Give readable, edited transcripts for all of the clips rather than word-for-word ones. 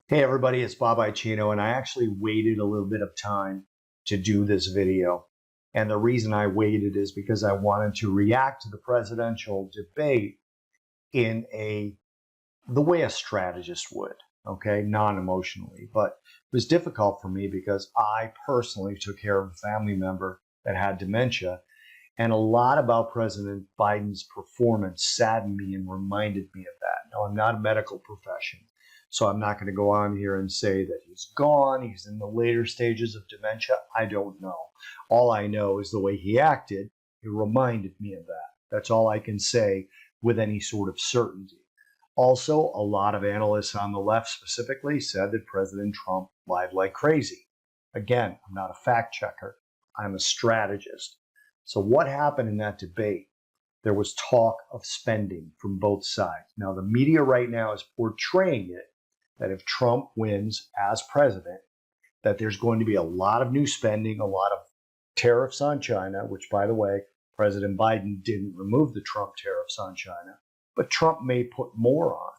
Hey everybody, it's Bob Iaccino, and I actually waited a little bit of time to do this video. And the reason I waited is because I wanted to react to the presidential debate in the way a strategist would, okay, non-emotionally. But it was difficult for me because I personally took care of a family member that had dementia, and a lot about President Biden's performance saddened me and reminded me of that. Now, I'm not a medical profession, so I'm not going to go on here and say that he's gone, he's in the later stages of dementia. I don't know. All I know is the way he acted, it reminded me of that. That's all I can say with any sort of certainty. Also, a lot of analysts on the left specifically said that President Trump lied like crazy. Again, I'm not a fact checker, I'm a strategist. So what happened in that debate? There was talk of spending from both sides. Now, the media right now is portraying it that if Trump wins as president, that there's going to be a lot of new spending, a lot of tariffs on China, which, by the way, President Biden didn't remove the Trump tariffs on China, but Trump may put more on.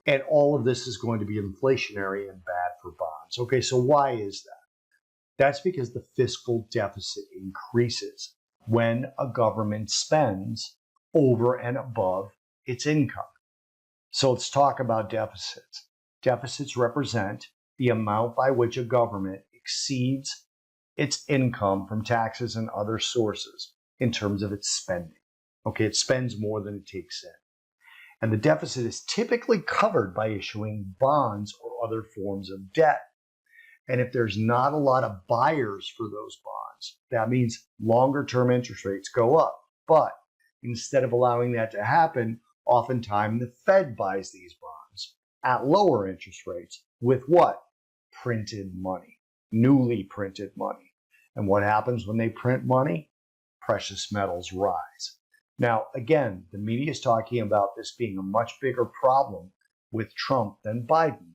And all of this is going to be inflationary and bad for bonds. Okay, so why is that? That's because the fiscal deficit increases when a government spends over and above its income. So let's talk about deficits. Deficits represent the amount by which a government exceeds its income from taxes and other sources in terms of its spending. Okay, it spends more than it takes in. And the deficit is typically covered by issuing bonds or other forms of debt. And if there's not a lot of buyers for those bonds, that means longer term interest rates go up. But instead of allowing that to happen, oftentimes the Fed buys these bonds at lower interest rates with what? Printed money, newly printed money. And what happens when they print money? Precious metals rise. Now, again, the media is talking about this being a much bigger problem with Trump than Biden.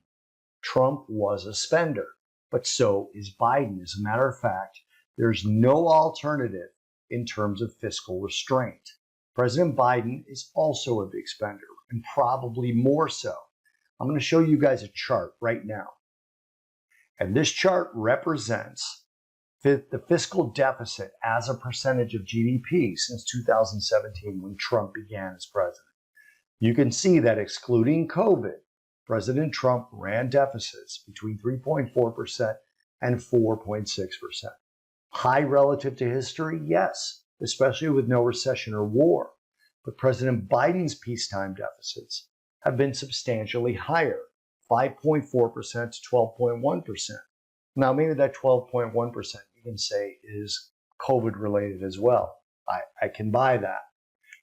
Trump was a spender, but so is Biden. As a matter of fact, there's no alternative in terms of fiscal restraint. President Biden is also a big spender, and probably more so. I'm going to show you guys a chart right now. And this chart represents the fiscal deficit as a percentage of GDP since 2017 when Trump began as president. You can see that excluding COVID, President Trump ran deficits between 3.4% and 4.6%. High relative to history? Yes, especially with no recession or war. But President Biden's peacetime deficits have been substantially higher, 5.4% to 12.1%. Now, maybe that 12.1% you can say is COVID related as well. I can buy that.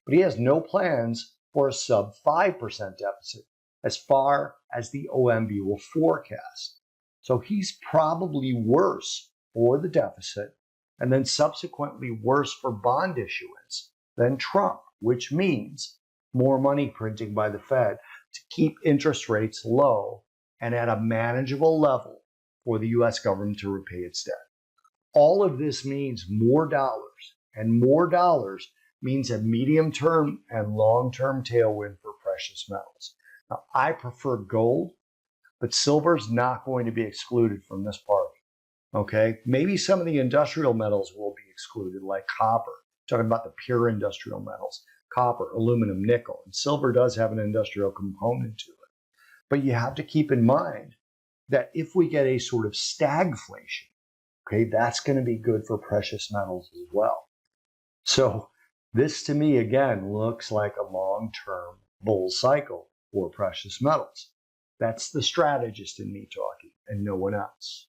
But he has no plans for a sub 5% deficit as far as the OMB will forecast. So he's probably worse for the deficit and then subsequently worse for bond issuance than Trump, which means more money printing by the Fed to keep interest rates low and at a manageable level for the US government to repay its debt. All of this means more dollars, and more dollars means a medium-term and long-term tailwind for precious metals. Now, I prefer gold, but silver's not going to be excluded from this party. Okay, maybe some of the industrial metals will be excluded, like copper. Talking about the pure industrial metals, copper, aluminum, nickel, and silver does have an industrial component to it. But you have to keep in mind that if we get a sort of stagflation, okay, that's going to be good for precious metals as well. So this to me, again, looks like a long-term bull cycle for precious metals. That's the strategist in me talking and no one else.